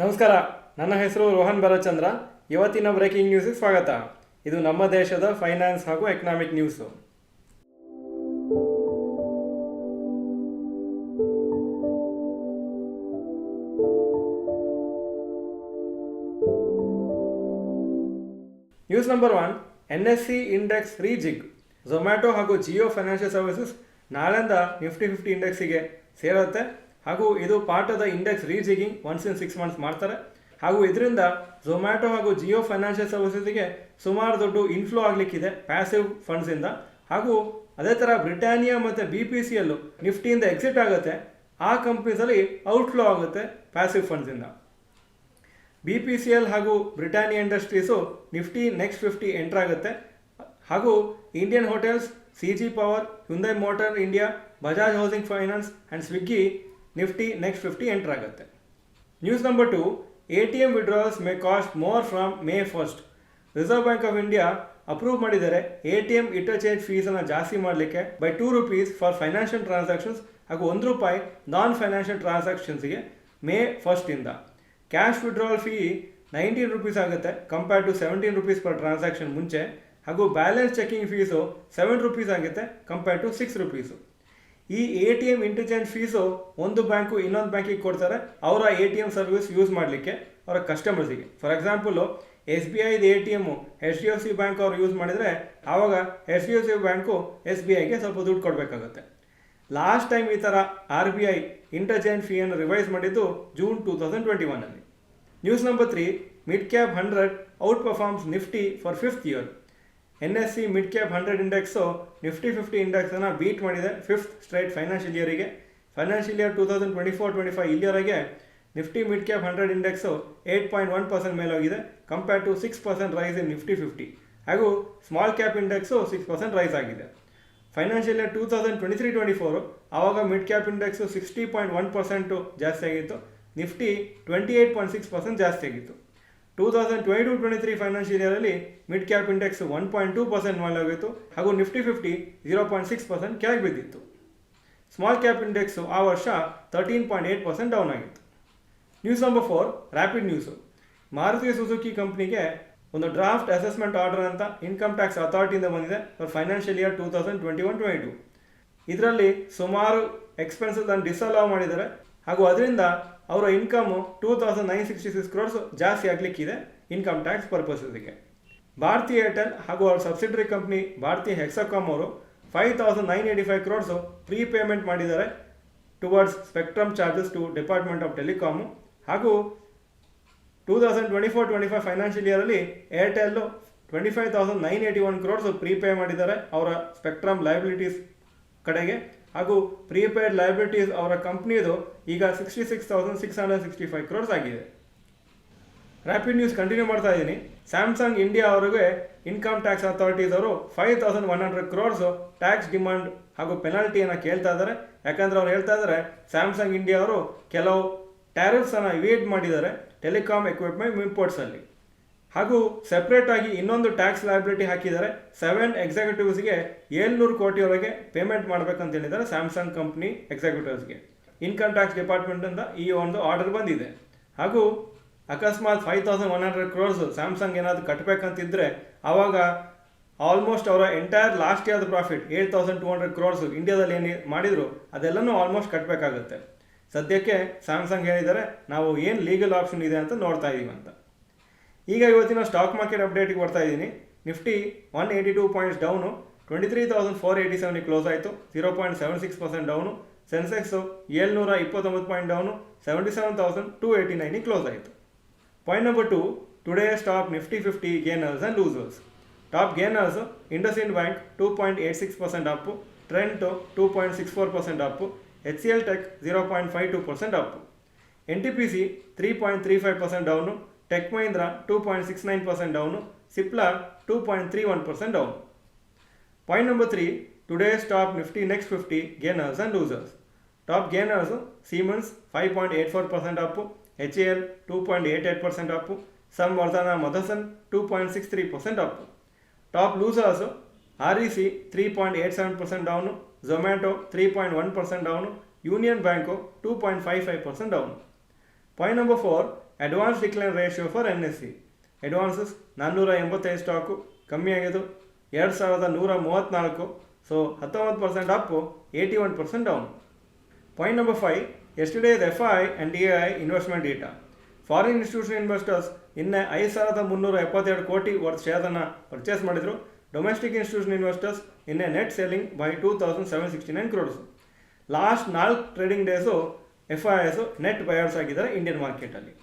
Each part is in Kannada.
ನಮಸ್ಕಾರ, ನನ್ನ ಹೆಸರು ರೋಹನ್ ಭರಚಂದ್ರ. ಇವತ್ತಿನ ಬ್ರೇಕಿಂಗ್ ನ್ಯೂಸ್ಗೆ ಸ್ವಾಗತ. ಇದು ನಮ್ಮ ದೇಶದ ಫೈನಾನ್ಸ್ ಹಾಗೂ economic news. News number 1, NSE index rejig. Zomato ಹಾಗೂ ಜಿಯೋ ಫೈನಾನ್ಷಿಯಲ್ ಸರ್ವಿಸಸ್ ನಾಳೆಯಿಂದ ನಿಫ್ಟಿ 50 ಇಂಡೆಕ್ಸಿಗೆ ಸೇರುತ್ತೆ. ಹಾಗೂ ಇದು part of the index rejigging once in 6 months ಮಾಡ್ತಾರೆ. ಹಾಗೂ ಇದರಿಂದ ಝೊಮ್ಯಾಟೊ ಹಾಗೂ ಜಿಯೋ ಫೈನಾನ್ಷಿಯಲ್ ಸರ್ವಿಸಸ್ಗೆ ಸುಮಾರು ದುಡ್ಡು ಇನ್ಫ್ಲೋ ಆಗಲಿಕ್ಕಿದೆ ಪ್ಯಾಸಿವ್ ಫಂಡ್ಸಿಂದ. ಹಾಗೂ ಅದೇ ಥರ ಬ್ರಿಟಾನಿಯಾ ಮತ್ತು BPCL ನಿಫ್ಟಿಯಿಂದ ಎಕ್ಸಿಟ್ ಆಗುತ್ತೆ. ಆ ಕಂಪ್ನೀಸಲ್ಲಿ ಔಟ್ಫ್ಲೋ ಆಗುತ್ತೆ ಪ್ಯಾಸಿವ್ ಫಂಡ್ಸಿಂದ. BPCL ಹಾಗೂ Britannia industries Nifty next 50 enter ಆಗುತ್ತೆ. ಹಾಗೂ Indian hotels, CG power, Hyundai motor India, Bajaj housing finance and Swiggy Nifty next 50 enter ಆಗುತ್ತೆ. News number 2, ATM withdrawals may cost more from May 1st. Reserve bank of India approve ಮಾಡಿದ್ದಾರೆ ATM ಇಂಟರ್ಚೇಂಜ್ ಫೀಸನ್ನು ಜಾಸ್ತಿ ಮಾಡಲಿಕ್ಕೆ ಬೈ ₹2 ಫಾರ್ ಫೈನಾನ್ಷಿಯಲ್ ಟ್ರಾನ್ಸಾಕ್ಷನ್ಸ್ ಹಾಗೂ ₹1 ನಾನ್ ಫೈನಾನ್ಷಿಯಲ್ ಟ್ರಾನ್ಸಾಕ್ಷನ್ಸ್ಗೆ May 1st. Cash withdrawal fee ₹19 ಆಗುತ್ತೆ ಕಂಪೇರ್ಡ್ ಟು ₹17 ಪರ್ ಟ್ರಾನ್ಸಾಕ್ಷನ್ ಮುಂಚೆ. ಹಾಗೂ ಬ್ಯಾಲೆನ್ಸ್ ಚೆಕಿಂಗ್ ಫೀಸು ₹7 ಆಗುತ್ತೆ ಕಂಪೇರ್ಡ್ ಟು ₹6. ಈ ATM ಇಂಟರ್ಚೇಂಜ್ ಫೀಸು ಒಂದು ಬ್ಯಾಂಕು ಇನ್ನೊಂದು ಬ್ಯಾಂಕಿಗೆ ಕೊಡ್ತಾರೆ ಅವರ ATM ಸರ್ವಿಸ್ ಯೂಸ್ ಮಾಡಲಿಕ್ಕೆ ಅವರ ಕಸ್ಟಮರ್ಸಿಗೆ. ಫಾರ್ ಎಕ್ಸಾಂಪಲು SBIದು ATM HDFC ಬ್ಯಾಂಕ್ ಅವರು ಯೂಸ್ ಮಾಡಿದರೆ ಆವಾಗ HDFC ಬ್ಯಾಂಕು SBIಗೆ ಸ್ವಲ್ಪ ದುಡ್ಡು ಕೊಡಬೇಕಾಗುತ್ತೆ. ಲಾಸ್ಟ್ ಟೈಮ್ ಈ ಥರ RBI ಇಂಟರ್ಚೇಂಜ್ ಫೀಯನ್ನು ರಿವೈಸ್ ಮಾಡಿದ್ದು June 2021. News number 3, mid cap 100 out performs Nifty for 5th year. NSE mid cap 100 index Nifty 50 ಇಂಡೆಕ್ಸನ್ನು ಬೀಟ್ ಮಾಡಿದೆ 5th ಸ್ಟ್ರೈಟ್ ಫೈನಾನ್ಷಿಯಲ್ ಇಯರಿಗೆ. ಫೈನಾನ್ಷಿಯಲ್ ಇಯರ್ 2024-25 ಇಲ್ಲಿಯವರೆಗೆ ನಿಫ್ಟಿ ಮಿಡ್ ಕ್ಯಾಪ್ 100 ಇಂಡೆಕ್ಸು 8.1% ಮೇಲೋಗಿದೆ compared to 6% rise in Nifty 50. ಹಾಗೂ ಸ್ಮಾಲ್ ಕ್ಯಾಪ್ ಇಂಡೆಕ್ಸು 6% ರೈಸ್ ಆಗಿದೆ. ಫೈನಾನ್ಷಿಯಲ್ ಇಯರ್ 2023-24 ಆವಾಗ ಮಿಡ್ ಕ್ಯಾಪ್ ಇಂಡೆಕ್ಸು 60.1% ಜಾಸ್ತಿ ಆಗಿತ್ತು, ನಿಫ್ಟಿ 28.6% ಜಾಸ್ತಿ ಆಗಿತ್ತು. 2022-23 ಫೈನಾನ್ಷಿಯಲ್ ಇಯರಲ್ಲಿ ಮಿಡ್ ಕ್ಯಾಪ್ ಇಂಡೆಕ್ಸ್ 1.2% ಮೇಲಾಗಿತ್ತು ಹಾಗೂ ನಿಫ್ಟಿ 50 0.6% ಕೆಳಗೆ ಬಿದ್ದಿತ್ತು. ಸ್ಮಾಲ್ ಕ್ಯಾಪ್ ಇಂಡೆಕ್ಸು ಆ ವರ್ಷ 13.8% ಡೌನ್ ಆಗಿತ್ತು. News number 4, rapid news. Maruti Suzuki ಕಂಪ್ನಿಗೆ ಒಂದು ಡ್ರಾಫ್ಟ್ ಅಸೆಸ್ಮೆಂಟ್ ಆರ್ಡರ್ ಅಂತ ಇನ್ಕಮ್ ಟ್ಯಾಕ್ಸ್ ಅಥಾರಿಟಿಯಿಂದ ಬಂದಿದೆ ಫಾರ್ ಫೈನಾನ್ಷಿಯಲ್ ಇಯರ್ 2021-22. ಇದರಲ್ಲಿ ಸುಮಾರು ಎಕ್ಸ್ಪೆನ್ಸನ್ನು ಡಿಸಲೌ ಮಾಡಿದ್ದಾರೆ ಹಾಗೂ ಅದರಿಂದ ಅವರ ಇನ್ಕಮು 2,966 crores ಜಾಸ್ತಿ ಆಗಲಿಕ್ಕಿದೆ ಇನ್ಕಮ್ ಟ್ಯಾಕ್ಸ್ ಪರ್ಪಸಸ್ಗೆ. ಭಾರತಿ ಏರ್ಟೆಲ್ ಹಾಗೂ ಅವ್ರ ಸಬ್ಸಿಡರಿ ಕಂಪ್ನಿ ಭಾರತಿ ಹೆಕ್ಸಾಕಾಮ್ ಅವರು 5,985 crores ಪ್ರೀಪೇಮೆಂಟ್ ಮಾಡಿದ್ದಾರೆ towards spectrum charges to department of telecom. ಹಾಗೂ 2024-25 ಫೈನಾನ್ಷಿಯಲ್ ಇಯರಲ್ಲಿ ಏರ್ಟೆಲ್ಲು 25,981 crores ಪ್ರೀಪೇ ಮಾಡಿದ್ದಾರೆ ಅವರ ಸ್ಪೆಕ್ಟ್ರಮ್ ಲಯಬಿಲಿಟೀಸ್ ಕಡೆಗೆ. ಹಾಗೂ ಪ್ರೀಪೇಯ್ಡ್ ಲಯಬಿಲಿಟೀಸ್ ಅವರ ಕಂಪ್ನಿದು ಈಗ 66,665 crores ಆಗಿದೆ. ರ್ಯಾಪಿಡ್ ನ್ಯೂಸ್ ಕಂಟಿನ್ಯೂ ಮಾಡ್ತಾ ಇದ್ದೀನಿ. ಸ್ಯಾಮ್ಸಂಗ್ ಇಂಡಿಯಾ ಅವರಿಗೆ ಇನ್ಕಮ್ ಟ್ಯಾಕ್ಸ್ ಅಥಾರಿಟೀಸ್ ಅವರು 5,100 crores ಟ್ಯಾಕ್ಸ್ ಡಿಮಾಂಡ್ ಹಾಗೂ ಪೆನಾಲ್ಟಿಯನ್ನು ಕೇಳ್ತಾ ಇದ್ದಾರೆ. ಯಾಕಂದರೆ ಅವ್ರು ಹೇಳ್ತಾ ಇದ್ದಾರೆ ಸ್ಯಾಮ್ಸಂಗ್ ಇಂಡಿಯಾ ಅವರು ಕೆಲವು ಟ್ಯಾರಿಫ್ಸನ್ನು ಇವೇಟ್ ಮಾಡಿದ್ದಾರೆ ಟೆಲಿಕಾಮ್ ಎಕ್ವಿಪ್ಮೆಂಟ್ ಇಂಪೋರ್ಟ್ಸಲ್ಲಿ. ಹಾಗೂ ಸೆಪ್ರೇಟಾಗಿ ಇನ್ನೊಂದು ಟ್ಯಾಕ್ಸ್ ಲಯಬಿಲಿಟಿ ಹಾಕಿದ್ದಾರೆ. 7 ಎಕ್ಸಿಕ್ಯೂಟಿವ್ಸ್ಗೆ 700 ಕೋಟಿವರೆಗೆ ಪೇಮೆಂಟ್ ಮಾಡಬೇಕಂತ ಹೇಳಿದ್ದಾರೆ ಸ್ಯಾಮ್ಸಂಗ್ ಕಂಪ್ನಿ ಎಕ್ಸಿಕ್ಯೂಟಿವ್ಸ್ಗೆ. ಇನ್ಕಮ್ ಟ್ಯಾಕ್ಸ್ ಡಿಪಾರ್ಟ್ಮೆಂಟಿಂದ ಈ ಒಂದು ಆರ್ಡರ್ ಬಂದಿದೆ. ಹಾಗೂ ಅಕಸ್ಮಾತ್ 5,100 crores ಸ್ಯಾಮ್ಸಂಗ್ ಏನಾದರೂ ಕಟ್ಟಬೇಕಂತಿದ್ರೆ ಆವಾಗ ಆಲ್ಮೋಸ್ಟ್ ಅವರ ಎಂಟೈರ್ ಲಾಸ್ಟ್ ಇಯರ್ದು ಪ್ರಾಫಿಟ್ 8,200 crores ಇಂಡಿಯಾದಲ್ಲಿ ಏನು ಮಾಡಿದ್ರು ಅದೆಲ್ಲನೂ ಆಲ್ಮೋಸ್ಟ್ ಕಟ್ಟಬೇಕಾಗುತ್ತೆ. ಸದ್ಯಕ್ಕೆ ಸ್ಯಾಮ್ಸಂಗ್ ಹೇಳಿದ್ದಾರೆ ನಾವು ಏನು ಲೀಗಲ್ ಆಪ್ಷನ್ ಇದೆ ಅಂತ ನೋಡ್ತಾ ಇದ್ದೀವಿ ಅಂತ. ಈಗ ಇವತ್ತಿನ ಸ್ಟಾಕ್ ಮಾರ್ಕೆಟ್ ಅಪ್ಡೇಟಿಗೆ ಬರ್ತಾ ಇದ್ದೀನಿ. ನಿಫ್ಟಿ 182 ಪಾಯಿಂಟ್ಸ್ ಡೌನು, 23,487 ಕ್ಲೋಸ್ ಆಯಿತು, 0.76% down. Sensex 729 point down, 77,289 close ಆಯಿತು. Point number 2, today stock Nifty 50 gainers and losers. Top gainers IndusInd bank 2.86% up, Trent 2.64% up, HCL tech 0.52% up. NTPC 3.35% down, tech Mahindra 2.69% down, Cipla 2.31% down. Point number 3, today stock Nifty next 50 gainers and losers. Top gainers Siemens 5.84% up, HAL 2.88% up, Samvardhana Motherson 2.63% up. Top losers REC 3.87% down, Zomato 3.1% down, union bank 2.55% down. Point number 4, advance decline ratio for NSE. Advances 485 stock ಕಮ್ಮಿ ಆಗಿದ್ದು 2134, so 19% up, 81% down. Point number 5, ಯೆಸ್ಟರ್ಡೇಸ್ FI and DI investment data. Foreign institution investors ನಿನ್ನೆ 5372 ಕೋಟಿ ವರ್ತ್ ಶೇರ್ಸನ್ನು ಪರ್ಚೇಸ್ ಮಾಡಿದರು. ಡೊಮೆಸ್ಟಿಕ್ ಇನ್ಸ್ಟಿಟ್ಯೂಷನ್ ಇನ್ವೆಸ್ಟರ್ಸ್ ನಿನ್ನೆ net selling by 2769 crores. Last 4 trading days FIS net buyers ಆಗಿದ್ದಾರೆ ಇಂಡಿಯನ್ ಮಾರ್ಕೆಟಲ್ಲಿ.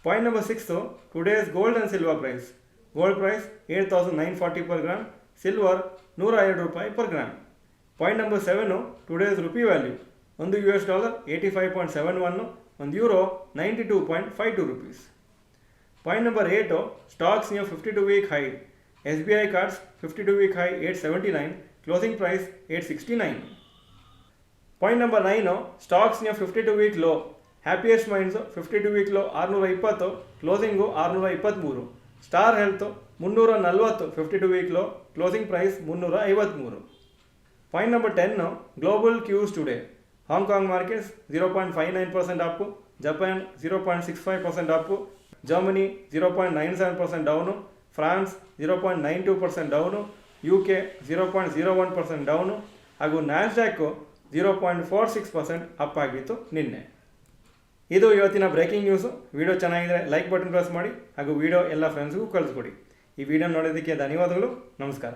Point number 6, today's gold and silver price. Gold price 8940 per gram, silver $102 per gram. Point number 7, today's rupee value. $1 85.71, €1 92.52 rupees. Point number 8, stocks near 52-week high. SBI cards 52-week high 879, closing price 869. Point number 9, stocks near 52-week low. Happiest Minds 52-week low 620, closing 623. Star Health 340, 52-week low, closing price 353. Point number 10, global cues today. Hong Kong markets 0.59% up, Japan 0.65% up, Germany 0.97% down, France 0.92% down, UK 0.01% down, ಹಾಗೂ ನ್ಯಾಸ್ಡ್ಯಾಕ್ 0.46% ಅಪ್ ಆಗಿತ್ತು ನಿನ್ನೆ. ಇದು ಇವತ್ತಿನ ಬ್ರೇಕಿಂಗ್ ನ್ಯೂಸು. ವಿಡಿಯೋ ಚೆನ್ನಾಗಿದ್ದರೆ ಲೈಕ್ ಬಟನ್ ಪ್ರೆಸ್ ಮಾಡಿ ಹಾಗೂ ವಿಡಿಯೋ ಎಲ್ಲ ಫ್ರೆಂಡ್ಸ್ಗೂ ಕಳಿಸ್ಕೊಡಿ. ಈ ವಿಡಿಯೋ ನೋಡೋದಕ್ಕೆ ಧನ್ಯವಾದಗಳು. ನಮಸ್ಕಾರ.